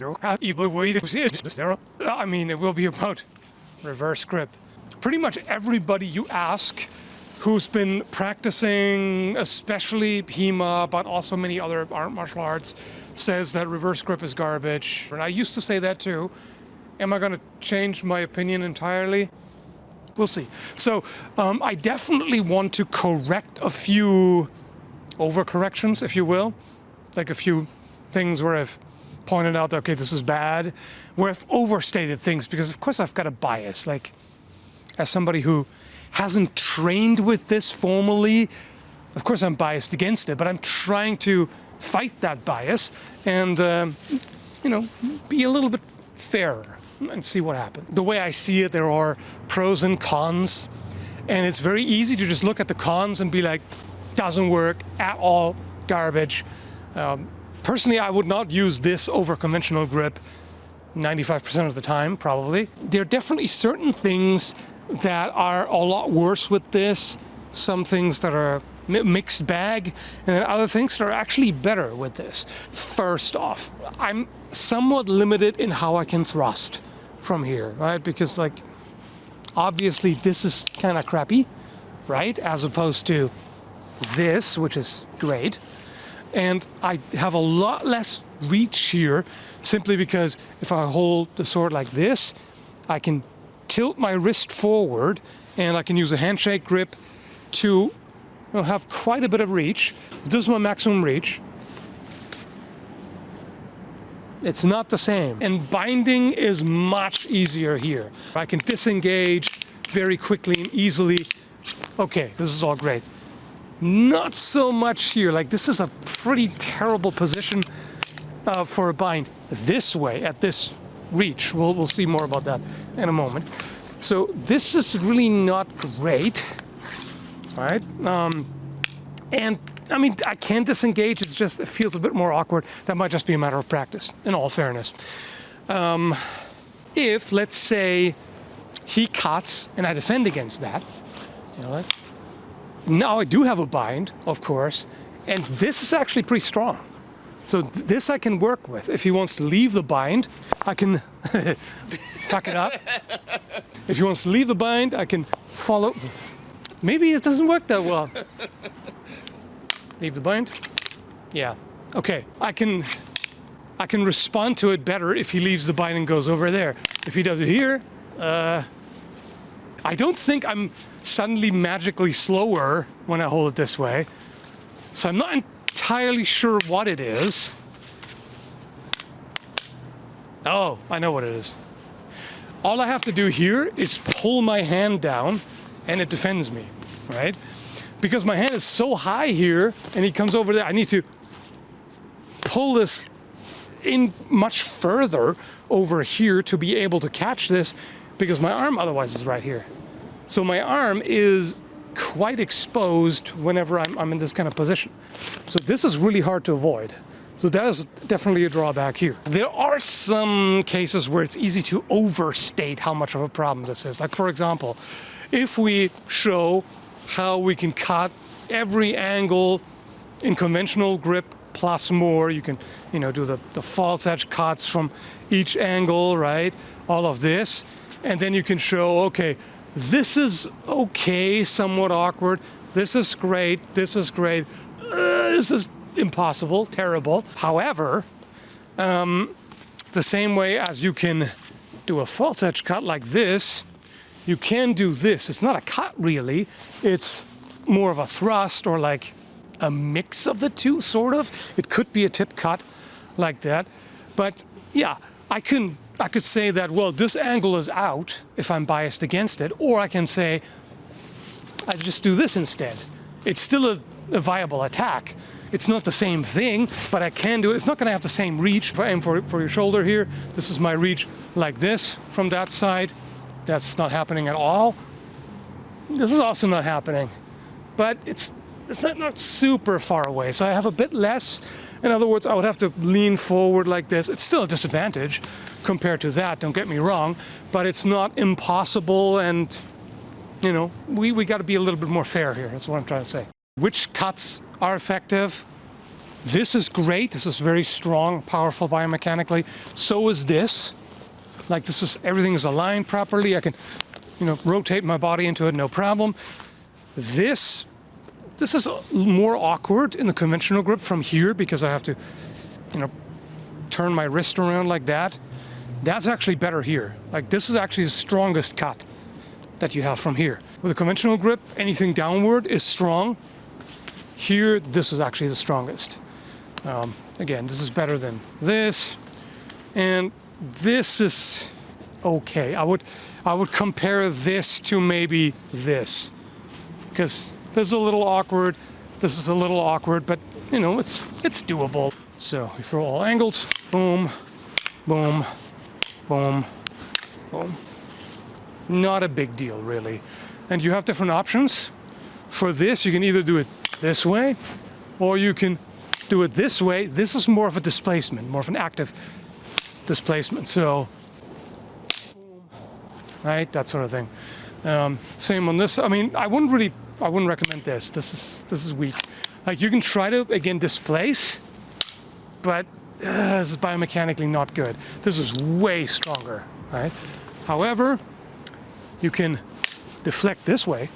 I mean, it will be about reverse grip. Pretty much everybody you ask who's been practicing, especially HEMA, but also many other martial arts, says that reverse grip is garbage. And I used to say that too. Am I going to change my opinion entirely? We'll see. So I definitely want to correct a few overcorrections, if you will, like a few things where I've pointed out that, okay, this is bad, where I've overstated things, because of course I've got a bias. Like, as somebody who hasn't trained with this formally, of course I'm biased against it, but I'm trying to fight that bias and, be a little bit fairer and see what happens. The way I see it, there are pros and cons, and it's very easy to just look at the cons and be like, doesn't work at all, garbage. Personally, I would not use this over conventional grip 95% of the time, probably. There are definitely certain things that are a lot worse with this, some things that are mixed bag, and then other things that are actually better with this. First off, I'm somewhat limited in how I can thrust from here, right? Because, like, obviously this is kind of crappy, right? As opposed to this, which is great. And I have a lot less reach here, simply because if I hold the sword like this, I can tilt my wrist forward and I can use a handshake grip to have quite a bit of reach. This is my maximum reach. It's not the same. And binding is much easier here. I can disengage very quickly and easily. Okay, this is all great. Not so much here. Like, this is a pretty terrible position for a bind this way, at this reach. We'll see more about that in a moment. So this is really not great, right? And I mean, I can disengage, it's just, it feels a bit more awkward. That might just be a matter of practice, in all fairness. If, let's say, he cuts and I defend against that, now I do have a bind, of course, and this is actually pretty strong. So this I can work with. If he wants to leave the bind, I can fuck it up. If he wants to leave the bind, I can follow. Maybe it doesn't work that well. Leave the bind? Yeah. Okay. I can respond to it better if he leaves the bind and goes over there. If he does it here, I don't think I'm suddenly magically slower when I hold it this way. So I'm not entirely sure what it is. Oh, I know what it is. All I have to do here is pull my hand down and it defends me, right? Because my hand is so high here and he comes over there, I need to pull this in much further over here to be able to catch this, because my arm otherwise is right here. So my arm is quite exposed whenever I'm in this kind of position. So this is really hard to avoid. So that is definitely a drawback here. There are some cases where it's easy to overstate how much of a problem this is. Like, for example, if we show how we can cut every angle in conventional grip plus more, you can, do the false edge cuts from each angle, right? All of this. And then you can show, okay, this is okay, somewhat awkward. This is great. This is great. This is impossible, terrible. However, the same way as you can do a false edge cut like this, you can do this. It's not a cut really. It's more of a thrust, or like a mix of the two, sort of. It could be a tip cut like that. But yeah, I could say that, well, this angle is out if I'm biased against it, or I can say, I just do this instead. It's still a viable attack. It's not the same thing, but I can do it. It's not going to have the same reach. If I aim for your shoulder here, this is my reach like this from that side. That's not happening at all. This is also not happening, but it's not super far away. So I have a bit less. In other words, I would have to lean forward like this. It's still a disadvantage compared to that, don't get me wrong, but it's not impossible, and we got to be a little bit more fair here. That's what I'm trying to say. Which cuts are effective? This is great. This is very strong, powerful biomechanically. So is this. Like this is, everything is aligned properly. I can, rotate my body into it, no problem. This is more awkward in the conventional grip from here because I have to, turn my wrist around like that. That's actually better here. Like this is actually the strongest cut that you have from here. With a conventional grip, anything downward is strong. Here, this is actually the strongest. Again, this is better than this. And this is okay. I would compare this to maybe this. Because this is a little awkward, this is a little awkward, but it's doable. So we throw all angles, boom, boom, boom, boom. Not a big deal, really. And you have different options. For this, you can either do it this way, or you can do it this way. This is more of a displacement, more of an active displacement. So, right, that sort of thing. Same on this. I mean, I wouldn't recommend this. This is weak. Like you can try to again displace, but this is biomechanically not good. This is way stronger, right? However, you can deflect this way.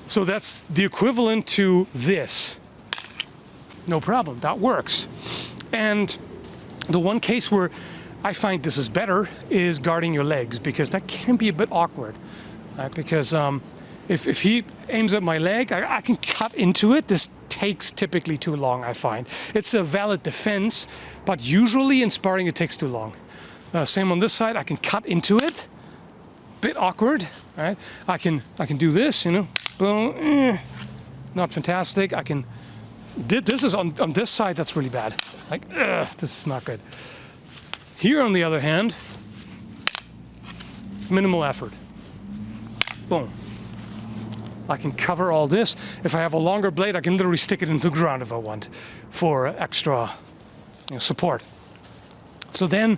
So that's the equivalent to this. No problem, that works. And the one case where I find this is better is guarding your legs, because that can be a bit awkward. Right? Because if he aims at my leg, I can cut into it. This takes typically too long, I find. It's a valid defense, but usually in sparring it takes too long. Same on this side, I can cut into it. Bit awkward, right? I can do this, boom, not fantastic. I can, this is on this side, that's really bad. Like, this is not good. Here, on the other hand, minimal effort. Boom. I can cover all this. If I have a longer blade, I can literally stick it into the ground if I want for extra support. So then,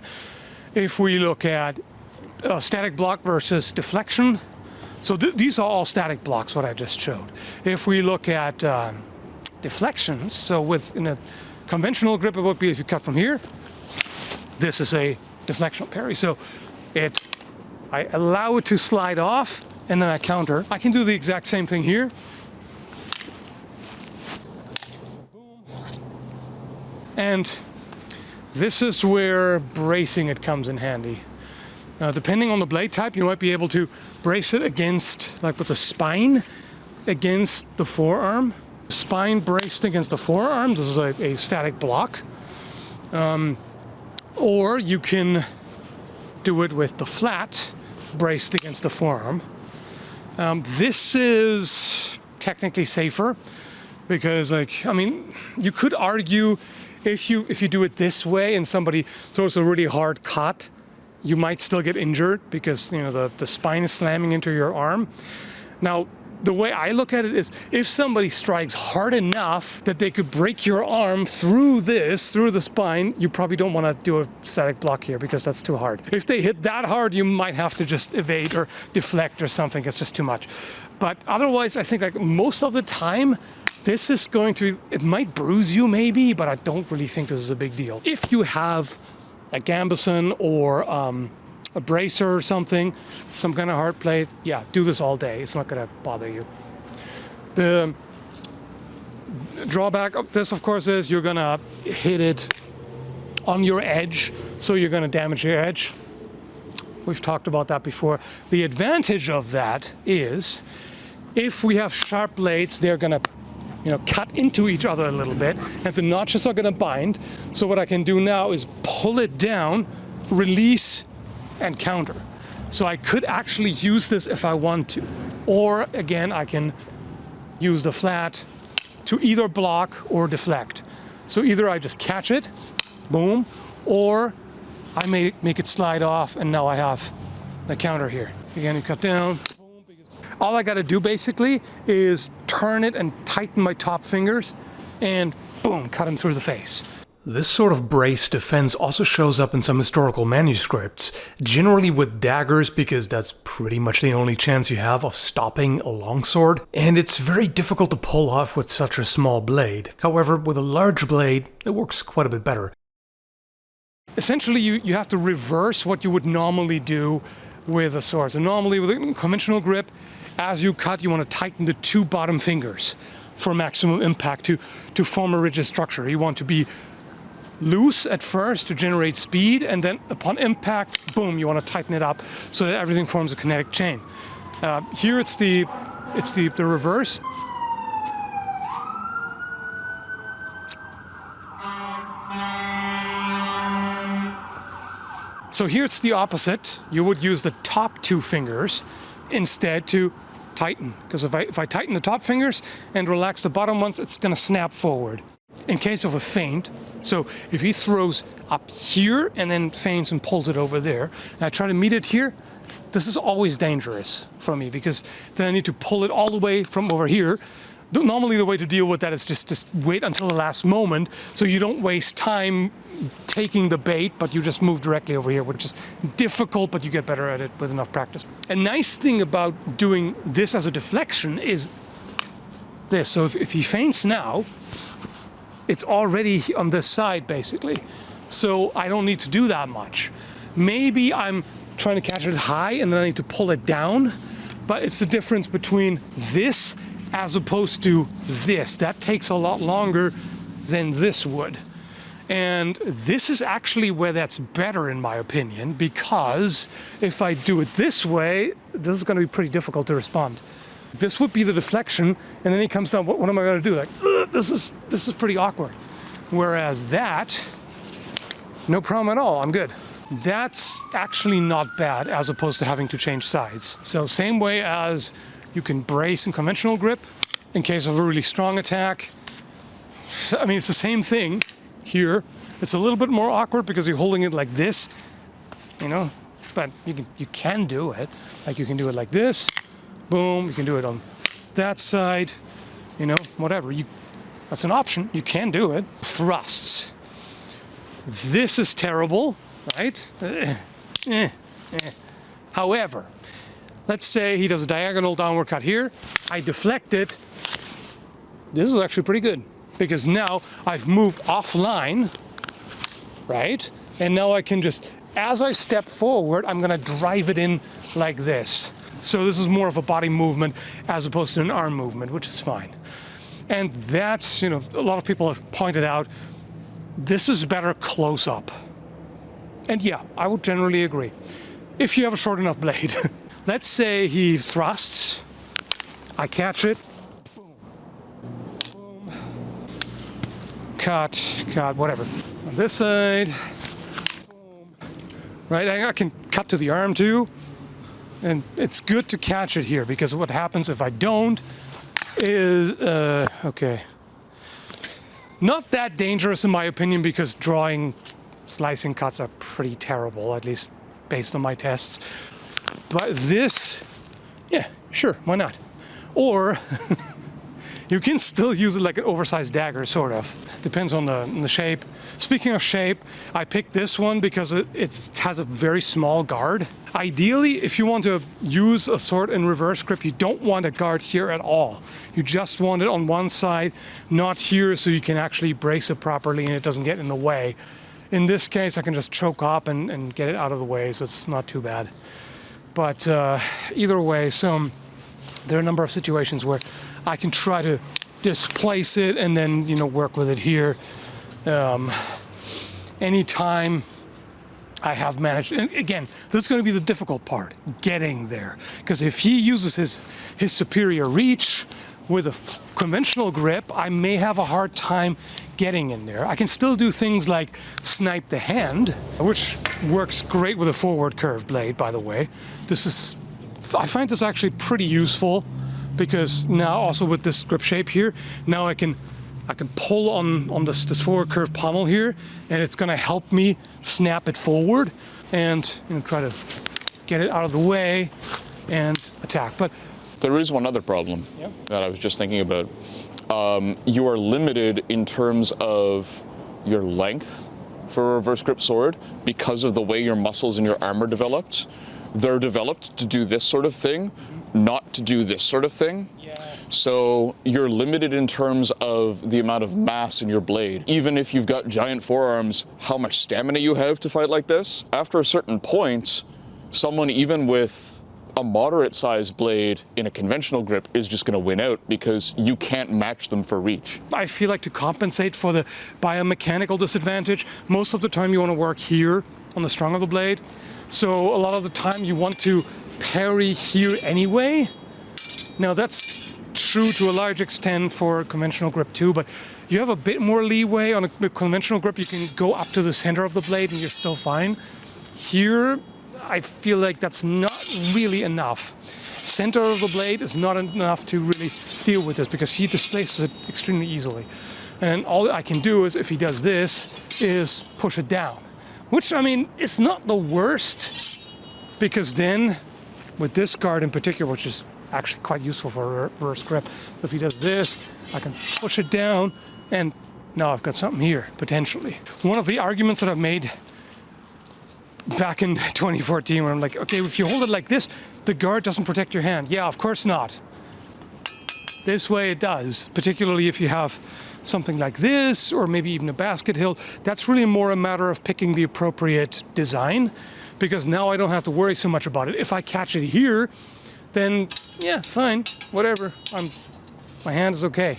if we look at static block versus deflection, so these are all static blocks, what I just showed. If we look at deflections, so in a conventional grip, it would be if you cut from here, this is a deflectional parry. So I allow it to slide off, and then I counter. I can do the exact same thing here. And this is where bracing it comes in handy. Depending on the blade type, you might be able to brace it against, like with the spine, against the forearm. Spine braced against the forearm, this is a static block. Or you can do it with the flat braced against the forearm. This is technically safer because, you could argue if you do it this way and somebody throws a really hard cut, you might still get injured because the spine is slamming into your arm. Now, the way I look at it is if somebody strikes hard enough that they could break your arm through the spine, you probably don't want to do a static block here because that's too hard. If they hit that hard, you might have to just evade or deflect or something. It's just too much. But otherwise, I think like most of the time, this is it might bruise you maybe, but I don't really think this is a big deal. If you have a gambeson or a bracer or something, some kind of hard plate, yeah, do this all day. It's not going to bother you. The drawback of this, of course, is you're going to hit it on your edge, so you're going to damage your edge. We've talked about that before. The advantage of that is if we have sharp blades, they're going to cut into each other a little bit, and the notches are going to bind. So what I can do now is pull it down, release, and counter. So I could actually use this if I want to. Or again, I can use the flat to either block or deflect. So either I just catch it, boom, or I make it slide off, and now I have the counter here. Again, you cut down. All I got to do basically is turn it and tighten my top fingers, and boom, cut him through the face. This sort of brace defense also shows up in some historical manuscripts, generally with daggers because that's pretty much the only chance you have of stopping a longsword, and it's very difficult to pull off with such a small blade. However, with a large blade, it works quite a bit better. Essentially, you have to reverse what you would normally do with a sword. So normally with a conventional grip, as you cut, you want to tighten the 2 bottom fingers for maximum impact to form a rigid structure. You want to be loose at first to generate speed, and then upon impact, boom, you want to tighten it up so that everything forms a kinetic chain. Here it's the reverse. So here it's the opposite. You would use the top 2 fingers instead to tighten, because if I tighten the top fingers and relax the bottom ones, it's going to snap forward. In case of a feint, so if he throws up here and then feints and pulls it over there, and I try to meet it here, this is always dangerous for me, because then I need to pull it all the way from over here. Normally the way to deal with that is just wait until the last moment, so you don't waste time taking the bait, but you just move directly over here, which is difficult, but you get better at it with enough practice. A nice thing about doing this as a deflection is this. So if he feints now, it's already on this side, basically. So I don't need to do that much. Maybe I'm trying to catch it high and then I need to pull it down, but it's the difference between this as opposed to this. That takes a lot longer than this would. And this is actually where that's better, in my opinion, because if I do it this way, this is going to be pretty difficult to respond. This would be the deflection, and then he comes down, what am I going to do? Like, this is pretty awkward. Whereas that, no problem at all, I'm good. That's actually not bad, as opposed to having to change sides. So same way as you can brace in conventional grip in case of a really strong attack. I mean, it's the same thing here. It's a little bit more awkward because you're holding it like this, you know, but you can do it. Like you can do it like this. Boom, you can do it on that side, you know, whatever. That's an option, you can do it. Thrusts. This is terrible, right? However, let's say he does a diagonal downward cut here, I deflect it. This is actually pretty good, because now I've moved offline, right? And now I can just, as I step forward, I'm gonna drive it in like this. So this is more of a body movement as opposed to an arm movement, which is fine. And that's, you know, a lot of people have pointed out, this is better close up. And yeah, I would generally agree. If you have a short enough blade. Let's say he thrusts, I catch it, boom, boom, cut, whatever. On this side, boom, right? I can cut to the arm too. And it's good to catch it here, because what happens if I don't is, okay. Not that dangerous in my opinion, because slicing cuts are pretty terrible, at least based on my tests. But this, yeah, sure, why not? Or you can still use it like an oversized dagger, sort of. Depends on the shape. Speaking of shape, I picked this one because it has a very small guard. Ideally, if you want to use a sword in reverse grip, you don't want a guard here at all. You just want it on one side, not here, so you can actually brace it properly and it doesn't get in the way. In this case, I can just choke up and get it out of the way, so it's not too bad. But either way, so there are a number of situations where I can try to displace it and then, you know, work with it here. Anytime I have managed, and again, this is going to be the difficult part, getting there. Because if he uses his superior reach with a conventional grip, I may have a hard time getting in there. I can still do things like snipe the hand, which works great with a forward curve blade, by the way. I find this actually pretty useful, because now also with this grip shape here, now I can pull on this forward curve pommel here, and it's going to help me snap it forward and, you know, try to get it out of the way and attack. But there is one other problem that I was just thinking about. You are limited in terms of your length for a reverse grip sword, because of the way your muscles and your arm are developed. They're developed to do this sort of thing, not to do this sort of thing. Yeah. So you're limited in terms of the amount of mass in your blade. Even if you've got giant forearms, how much stamina you have to fight like this. After a certain point, someone even with a moderate-sized blade in a conventional grip is just going to win out because you can't match them for reach. I feel like to compensate for the biomechanical disadvantage, most of the time you want to work here on the strong of the blade. So a lot of the time you want to parry here anyway. Now that's true to a large extent for conventional grip too, but you have a bit more leeway on a conventional grip. You can go up to the center of the blade and you're still fine. Here, I feel like that's not really enough. Center of the blade is not enough to really deal with this because he displaces it extremely easily. And all I can do is, if he does this, is push it down. Which, I mean, it's not the worst, because then, with this guard in particular, which is actually quite useful for a reverse grip, if he does this, I can push it down, and now I've got something here, potentially. One of the arguments that I've made back in 2014, where I'm like, okay, if you hold it like this, the guard doesn't protect your hand. Yeah, of course not. This way it does, particularly if you have something like this, or maybe even a basket hilt. That's really more a matter of picking the appropriate design, because now I don't have to worry so much about it. If I catch it here, then yeah, fine, whatever. My hand is okay.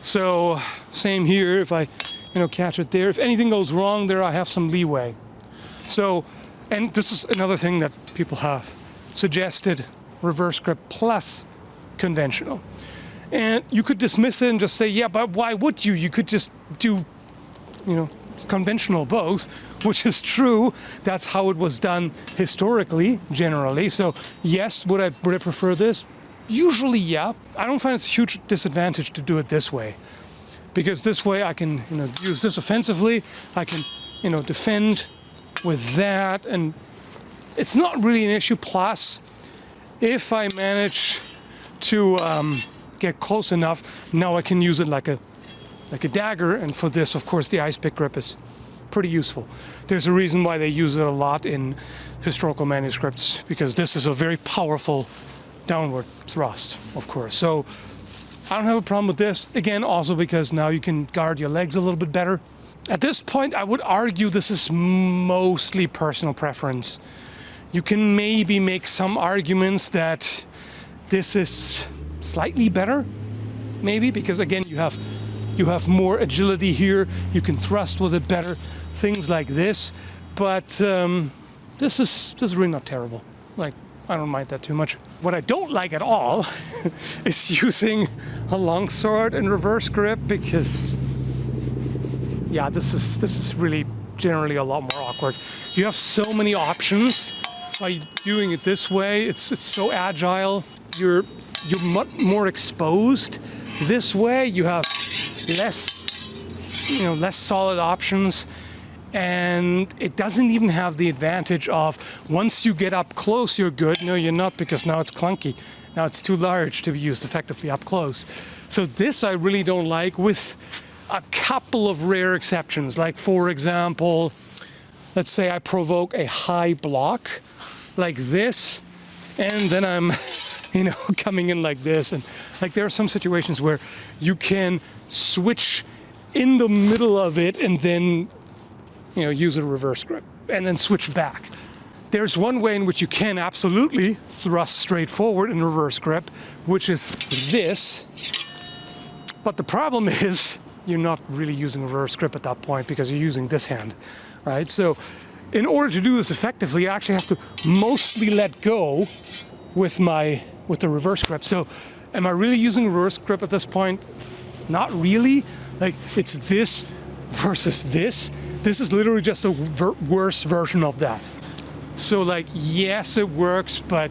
So same here, if I catch it there. If anything goes wrong there, I have some leeway. So, and this is another thing that people have suggested, reverse grip plus conventional. And you could dismiss it and just say, yeah, but why would you? You could just do, conventional both, which is true. That's how it was done historically, generally. So yes, would I prefer this? Usually, yeah. I don't find it's a huge disadvantage to do it this way, because this way I can, use this offensively. I can, defend with that, and it's not really an issue. Plus, if I manage to get close enough, now I can use it like a dagger, and for this, of course, the ice pick grip is pretty useful. There's a reason why they use it a lot in historical manuscripts, because this is a very powerful downward thrust, of course. So I don't have a problem with this. Again, also because now you can guard your legs a little bit better. At this point, I would argue this is mostly personal preference. You can maybe make some arguments that this is slightly better, maybe, because again, you have more agility here. You can thrust with it better, things like this. But this is really not terrible. Like, I don't mind that too much. What I don't like at all is using a longsword in reverse grip, because yeah, this is really generally a lot more awkward. You have so many options by doing it this way. It's so agile. You're much more exposed. This way you have less solid options, and it doesn't even have the advantage of once you get up close you're good. No, you're not, because now it's clunky. Now it's too large to be used effectively up close. So this I really don't like, with a couple of rare exceptions. Like, for example, let's say I provoke a high block like this, and then I'm coming in like this, and like there are some situations where you can switch in the middle of it and then use a reverse grip and then switch back. There's one way in which you can absolutely thrust straight forward in reverse grip, which is this. But the problem is you're not really using reverse grip at that point, because you're using this hand, right? So in order to do this effectively, I actually have to mostly let go with the reverse grip. So am I really using reverse grip at this point? Not really. Like, it's this versus this. This is literally just a worse version of that. So like, yes, it works, but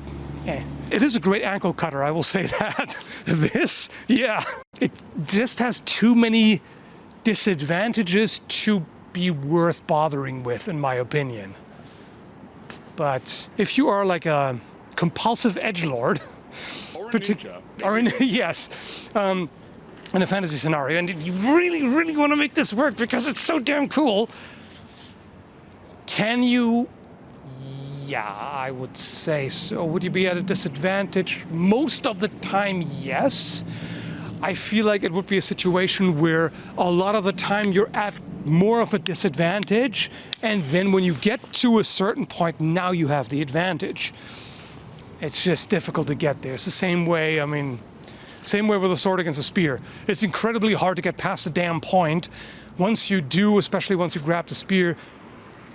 It is a great ankle cutter, I will say that. This, yeah. It just has too many disadvantages to be worth bothering with, in my opinion. But if you are like a compulsive edgelord, Or a ninja. yes, in a fantasy scenario, and you really, really want to make this work because it's so damn cool, can you? Yeah, I would say so. Would you be at a disadvantage? Most of the time, yes. I feel like it would be a situation where a lot of the time you're at more of a disadvantage, and then when you get to a certain point, now you have the advantage. It's just difficult to get there. It's the same way, same way with a sword against a spear. It's incredibly hard to get past the damn point. Once you do, especially once you grab the spear,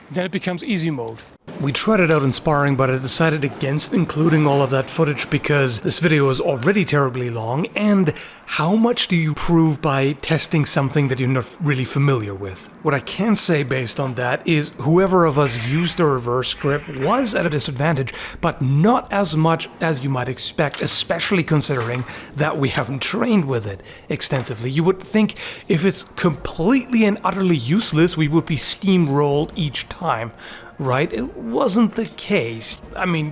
then it becomes easy mode. We tried it out in sparring, but I decided against including all of that footage because this video is already terribly long, and how much do you prove by testing something that you're not really familiar with? What I can say based on that is whoever of us used the reverse grip was at a disadvantage, but not as much as you might expect, especially considering that we haven't trained with it extensively. You would think if it's completely and utterly useless, we would be steamrolled each time. Right? It wasn't the case.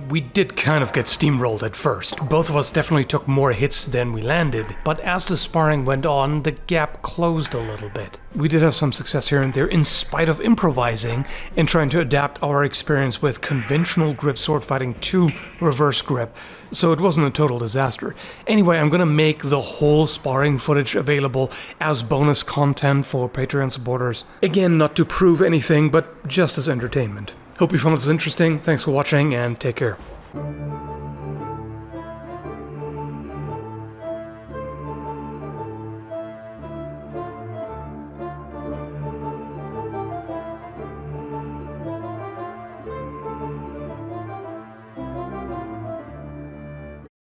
We did kind of get steamrolled at first. Both of us definitely took more hits than we landed, but as the sparring went on, the gap closed a little bit. We did have some success here and there in spite of improvising and trying to adapt our experience with conventional grip sword fighting to reverse grip, so it wasn't a total disaster. Anyway, I'm gonna make the whole sparring footage available as bonus content for Patreon supporters. Again, not to prove anything, but just as entertainment. Hope you found this interesting. Thanks for watching and take care.